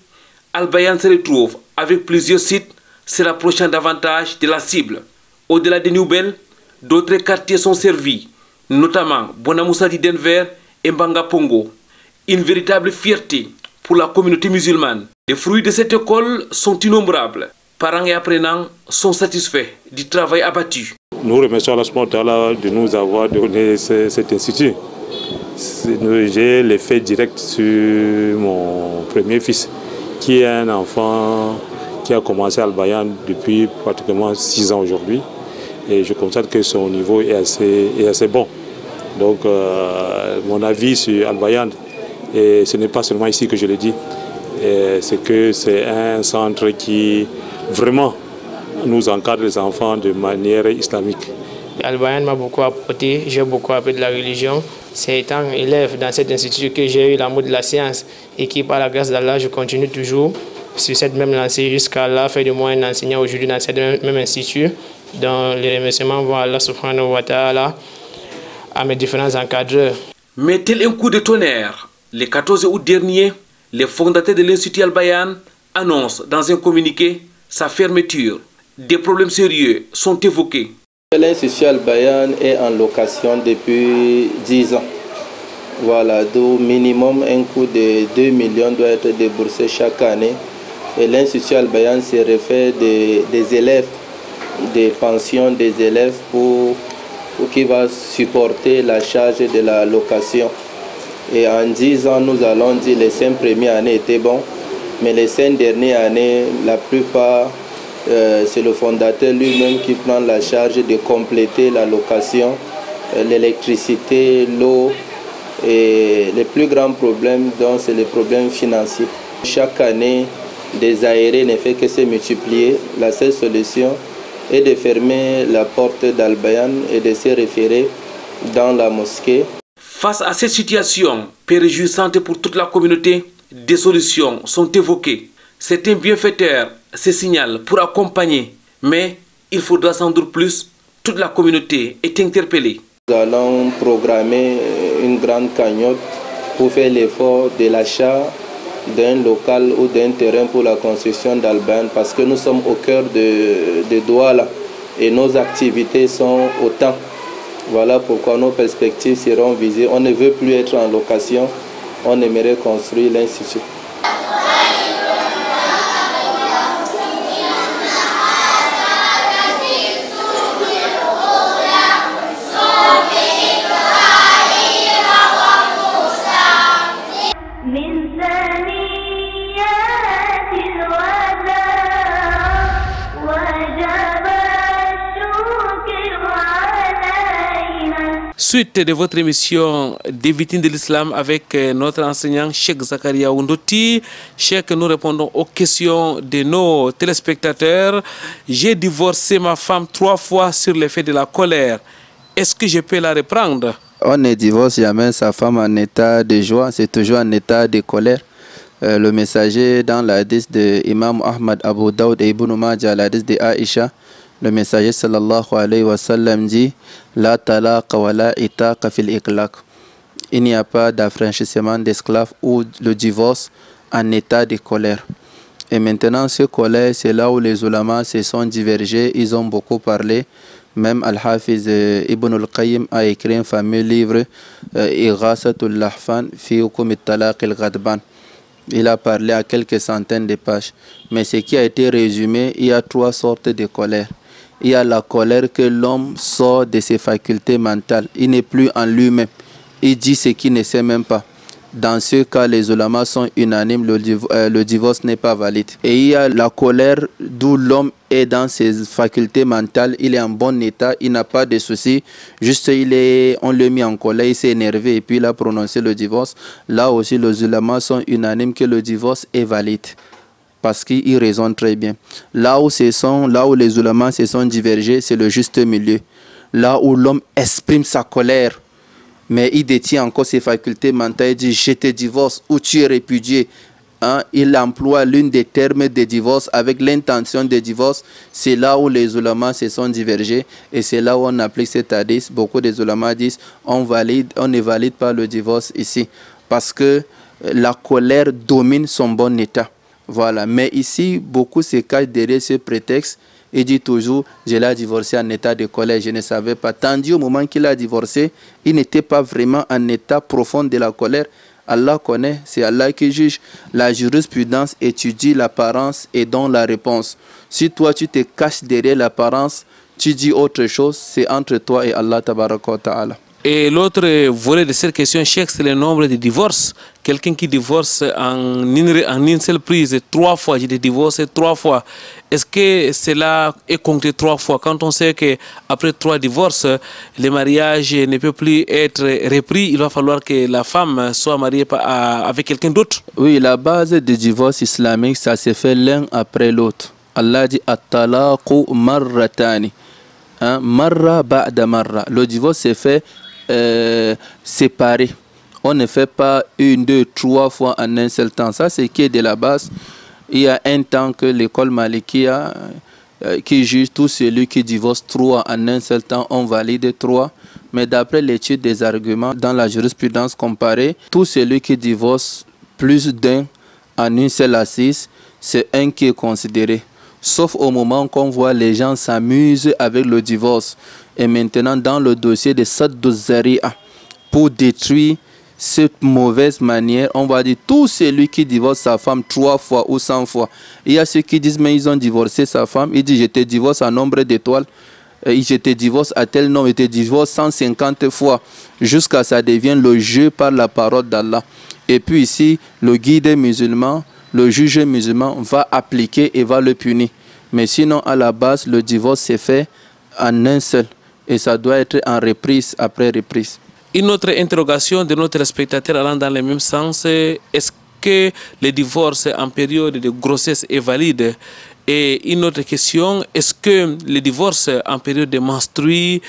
Al-Bayan se retrouve avec plusieurs sites, se rapprochant davantage de la cible. Au-delà des nouvelles, d'autres quartiers sont servis, notamment Bonamoussa di Denver et Mbanga Pongo. Une véritable fierté pour la communauté musulmane. Les fruits de cette école sont innombrables. Parents et apprenants sont satisfaits du travail abattu. Nous remercions Allah de nous avoir donné cet institut. J'ai l'effet direct sur mon premier fils, qui est un enfant qui a commencé à Al-Bayan depuis pratiquement 6 ans aujourd'hui. Et je constate que son niveau est assez bon. Donc mon avis sur Al-Bayan, et ce n'est pas seulement ici que je le dis, c'est que c'est un centre qui vraiment nous encadre les enfants de manière islamique. Al-Bayan m'a beaucoup apporté, j'ai beaucoup appris de la religion. C'est étant élève dans cet institut que j'ai eu l'amour de la science et qui, par la grâce d'Allah, je continue toujours sur cette même lancée jusqu'à Allah fait de moi un enseignant aujourd'hui dans cet même institut. Donc les remerciements vont à Allah subhanahu wa ta'ala, à mes différents encadreurs. Mais tel un coup de tonnerre, le 14 août dernier, les fondateurs de l'Institut Al-Bayan annoncent dans un communiqué sa fermeture. Des problèmes sérieux sont évoqués. L'Institut Al-Bayan est en location depuis 10 ans. Voilà, d'où minimum un coût de 2 millions doit être déboursé chaque année. Et l'Institut Al-Bayan se refait des élèves, des pensions des élèves pour qui va supporter la charge de la location. Et en 10 ans, nous allons dire les 5 premières années étaient bons, mais les 5 dernières années, la plupart, c'est le fondateur lui-même qui prend la charge de compléter la location, l'électricité, l'eau. Et les plus grands problèmes, donc, c'est les problèmes financiers. Chaque année, des aérés ne fait que se multiplier. La seule solution est de fermer la porte d'Al-Bayan et de se référer dans la mosquée. Face à cette situation réjouissante pour toute la communauté, des solutions sont évoquées. Certains bienfaiteurs se signalent pour accompagner, mais il faudra sans doute plus. Toute la communauté est interpellée. Nous allons programmer une grande cagnotte pour faire l'effort de l'achat d'un local ou d'un terrain pour la construction d'Al-Bayan parce que nous sommes au cœur de Douala et nos activités sont autant. Voilà pourquoi nos perspectives seront visées. On ne veut plus être en location, on aimerait construire l'institut. Suite de votre émission des victimes de l'islam avec notre enseignant Cheikh Zakaria Oundoti. Cheikh, nous répondons aux questions de nos téléspectateurs. J'ai divorcé ma femme 3 fois sur l'effet de la colère. Est-ce que je peux la reprendre? On ne divorce jamais sa femme en état de joie, c'est toujours en état de colère. Le messager dans l'hadith de Imam Ahmad, Abu Daoud et Ibn Majah, l'hadith de Aïcha, le messager sallallahu alayhi wa sallam dit La talaqa wa la itaqa fil iqlaq. Il n'y a pas d'affranchissement d'esclaves ou le divorce en état de colère. Et maintenant, ce colère, c'est là où les ulamas se sont divergés. Ils ont beaucoup parlé. Même Al-Hafiz Ibn al-Qayyim a écrit un fameux livre, Ighasatul Lahfan fi hukum al-talaq al-ghadban. Il a parlé à quelques centaines de pages. Mais ce qui a été résumé, il y a 3 sortes de colère. Il y a la colère que l'homme sort de ses facultés mentales. Il n'est plus en lui-même. Il dit ce qu'il ne sait même pas. Dans ce cas, les ulamas sont unanimes, le divorce n'est pas valide. Et il y a la colère d'où l'homme est dans ses facultés mentales, il est en bon état, il n'a pas de soucis, juste on le met en colère, il s'est énervé et puis il a prononcé le divorce. Là aussi, les ulamas sont unanimes que le divorce est valide. Parce qu'ils raisonnent très bien. Là où les ulamas se sont divergés, c'est le juste milieu. Là où l'homme exprime sa colère, mais il détient encore ses facultés mentales, il dit je te divorce ou tu es répudié. Il emploie l'une des termes de divorce avec l'intention de divorce. C'est là où les ulamas se sont divergés et c'est là où on applique cet hadith. Beaucoup des ulamas disent on ne valide pas le divorce ici parce que la colère domine son bon état. Voilà. Mais ici, beaucoup se cachent derrière ce prétexte. Il dit toujours, je l'ai divorcé en état de colère, je ne savais pas. Tandis au moment qu'il a divorcé, il n'était pas vraiment en état profond de la colère. Allah connaît, c'est Allah qui juge. La jurisprudence étudie l'apparence et donne la réponse. Si toi tu te caches derrière l'apparence, tu dis autre chose, c'est entre toi et Allah tabaraka wa ta'ala. Et l'autre volet de cette question, Cheikh, c'est le nombre de divorces. Quelqu'un qui divorce en une seule prise 3 fois, j'ai divorcé 3 fois. Est-ce que cela est compté 3 fois? Quand on sait qu'après 3 divorces, le mariage ne peut plus être repris, il va falloir que la femme soit mariée avec quelqu'un d'autre. Oui, la base du divorce islamique, ça se fait l'un après l'autre. Allah dit at-talaqu marratani. Marra ba'da marra. Le divorce se fait séparé. On ne fait pas 1, 2, 3 fois en un seul temps. Ça, c'est qui est de la base. Il y a un temps que l'école Malikia qui juge tout celui qui divorce 3 en un seul temps, on valide 3. Mais d'après l'étude des arguments dans la jurisprudence comparée, tout celui qui divorce plus d'un en une seule assise, c'est un qui est considéré. Sauf au moment qu'on voit les gens s'amusent avec le divorce. Et maintenant, dans le dossier de Sadd al-Zari'a, pour détruire cette mauvaise manière, on va dire tout celui qui divorce sa femme 3 fois ou 100 fois. Il y a ceux qui disent, mais ils ont divorcé sa femme. Il dit, je te divorce à nombre d'étoiles. Je te divorce à tel nombre, je te divorce 150 fois. Jusqu'à ce que ça devienne le jeu par la parole d'Allah. Et puis ici, le guide musulman, le juge musulman va appliquer et va le punir. Mais sinon, à la base, le divorce s'est fait en un seul. Et ça doit être en reprise après reprise. Une autre interrogation de notre spectateur allant dans le même sens, est-ce que le divorce en période de grossesse est valide? Et une autre question, est-ce que le divorce en période de menstrues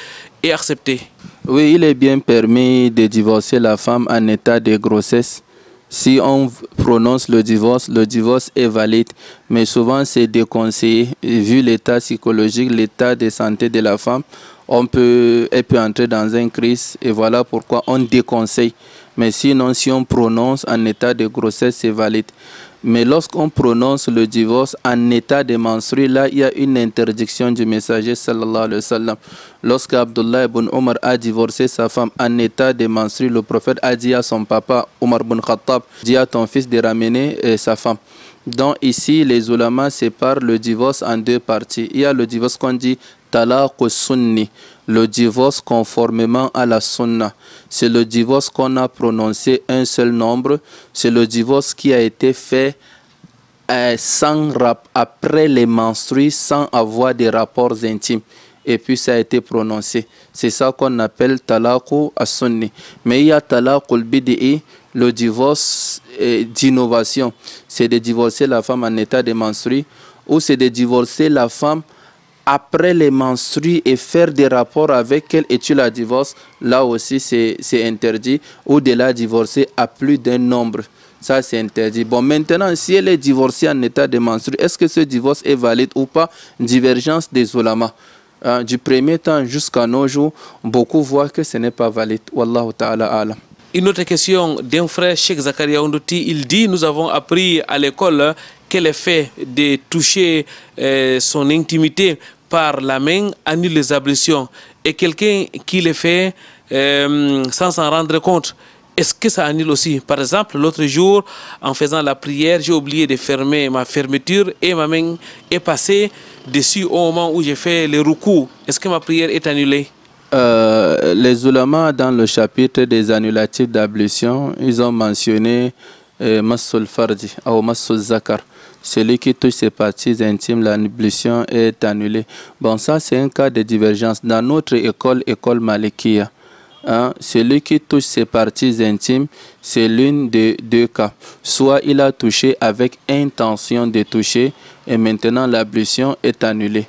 est accepté? Oui, il est bien permis de divorcer la femme en état de grossesse. Si on prononce le divorce est valide. Mais souvent, c'est déconseillé. Vu l'état psychologique, l'état de santé de la femme, elle peut entrer dans une crise. Et voilà pourquoi on déconseille. Mais sinon, si on prononce en état de grossesse, c'est valide. Mais lorsqu'on prononce le divorce en état de menstrues, là, il y a une interdiction du messager sallallahu alayhi wa sallam. Lorsque Abdullah ibn Omar a divorcé sa femme en état de menstrues, le prophète a dit à son papa, Omar ibn Khattab, dis à ton fils de ramener sa femme. Donc ici, les ulamas séparent le divorce en 2 parties. Il y a le divorce qu'on dit talaq sunni, le divorce conformément à la sunna. C'est le divorce qu'on a prononcé un seul nombre. C'est le divorce qui a été fait après les menstrues, sans avoir des rapports intimes. Et puis ça a été prononcé. C'est ça qu'on appelle talaqu as-sunni. Mais il y a talaqu al-bid'i, le divorce d'innovation. C'est de divorcer la femme en état de menstrues, ou c'est de divorcer la femme après les menstrues et faire des rapports avec elle et tu la divorces. Là aussi c'est interdit. Ou de la divorcer à plus d'un nombre. Ça, c'est interdit. Bon, maintenant, si elle est divorcée en état de menstrues, est-ce que ce divorce est valide ou pas? Divergence des ulamas. Du premier temps jusqu'à nos jours, beaucoup voient que ce n'est pas valide. Wallahu ta'ala alam. Une autre question d'un frère, Cheikh Zakaria Ondoti, il dit, nous avons appris à l'école que le fait de toucher son intimité par la main annule les ablutions. Et quelqu'un qui le fait sans s'en rendre compte, est-ce que ça annule aussi? Par exemple, l'autre jour, en faisant la prière, j'ai oublié de fermer ma fermeture et ma main est passée dessus au moment où j'ai fait le rukou. Est-ce que ma prière est annulée? Les ulamas, dans le chapitre des annulatifs d'ablution, ils ont mentionné Massul Fardi ou Massul Zakar. Celui qui touche ses parties intimes, l'ablution est annulée. Bon, ça, c'est un cas de divergence. Dans notre école Malikiya, celui qui touche ses parties intimes, c'est l'une des deux cas. Soit il a touché avec intention de toucher et maintenant l'ablution est annulée.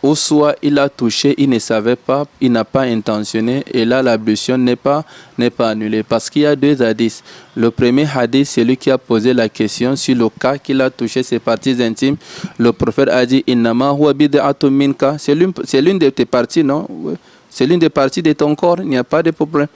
Ou soit il a touché, il ne savait pas, il n'a pas intentionné et là l'ablution n'est pas annulée. Parce qu'il y a deux hadiths. Le premier hadith, c'est lui qui a posé la question sur le cas qu'il a touché ses parties intimes. Le prophète a dit Innama huwa bid'atun minka. C'est l'une de tes parties, non? C'est l'une des parties de ton corps, il n'y a pas de problème.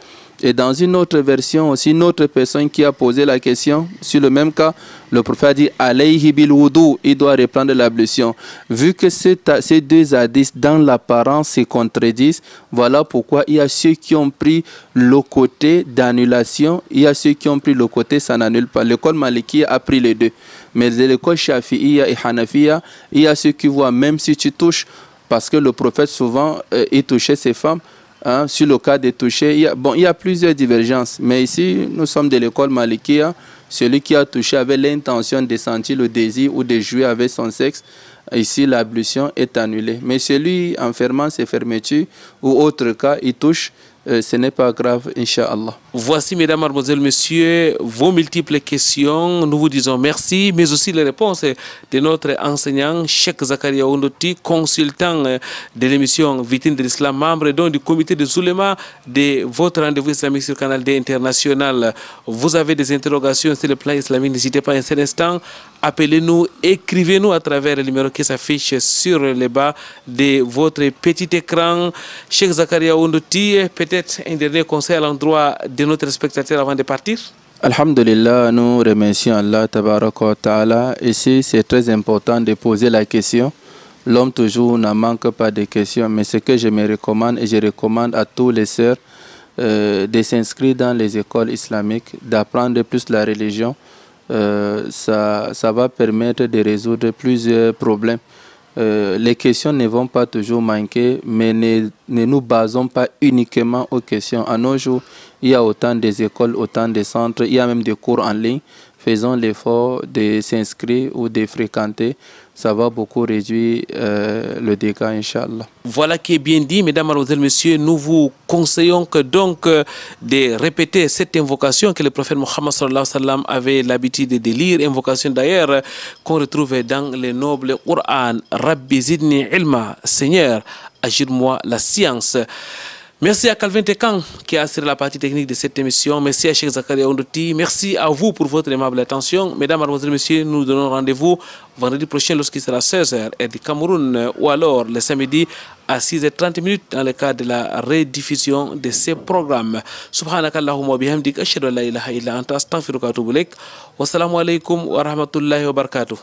Et dans une autre version aussi, une autre personne qui a posé la question sur le même cas, le prophète a dit alayhi bil wudu, il doit reprendre l'ablution. Vu que ces deux hadiths dans l'apparence se contredisent, voilà pourquoi il y a ceux qui ont pris le côté d'annulation, il y a ceux qui ont pris le côté ça n'annule pas. L'école Maliki a pris les deux. Mais l'école Shafi'iyya et Hanafiya, il y a ceux qui voient même si tu touches, parce que le prophète souvent il touchait ses femmes. Sur le cas de toucher, il y a plusieurs divergences. Mais ici, nous sommes de l'école Malikiya. Celui qui a touché avait l'intention de sentir le désir ou de jouer avec son sexe. Ici, l'ablution est annulée. Mais celui en fermant ses fermetures ou autre cas, il touche. Ce n'est pas grave, Inch'Allah. Voici, mesdames, mademoiselles, messieurs, vos multiples questions. Nous vous disons merci, mais aussi les réponses de notre enseignant, Cheikh Zakaria Ondoti, consultant de l'émission Vitrine de l'Islam, membre donc du comité de Zulema de votre rendez-vous islamique sur Canal D International. Vous avez des interrogations sur le plan islamique, n'hésitez pas un seul instant. Appelez-nous, écrivez-nous à travers le numéro qui s'affiche sur le bas de votre petit écran. Cheikh Zakaria Ondoti, peut-être un dernier conseil à l'endroit de notre spectateur avant de partir? Alhamdulillah, nous remercions Allah Tabaraka wa Ta'ala. Ici, c'est très important de poser la question. L'homme toujours n'en manque pas de questions, mais ce que je me recommande et je recommande à tous les sœurs de s'inscrire dans les écoles islamiques, d'apprendre plus la religion. Ça va permettre de résoudre plusieurs problèmes. Les questions ne vont pas toujours manquer, mais ne nous basons pas uniquement aux questions. À nos jours, il y a autant des écoles, autant de centres, il y a même des cours en ligne. Faisons l'effort de s'inscrire ou de fréquenter. Ça va beaucoup réduire le dégât, Inch'Allah. Voilà qui est bien dit, mesdames, mademoiselles, messieurs. Nous vous conseillons que donc de répéter cette invocation que le prophète Mohammed sallallahu alayhi wa sallam avait l'habitude de lire. Invocation d'ailleurs qu'on retrouve dans le noble Coran. Rabbi zidni ilma, Seigneur, agite-moi la science. Merci à Calvin Tekan qui a assuré la partie technique de cette émission. Merci à Cheikh Zakaria Ondoti. Merci à vous pour votre aimable attention. Mesdames, mademoiselles, messieurs, nous donnons rendez-vous vendredi prochain lorsqu'il sera 16h et du Cameroun ou alors le samedi à 6h30 dans le cadre de la rediffusion de ces programmes. Subhanakallahumma wa bihamdik ashhadu an la ilaha illa anta astaghfiruka wa atubu ilaik. Wassalamu alaikum wa rahmatullahi wa barakatuh.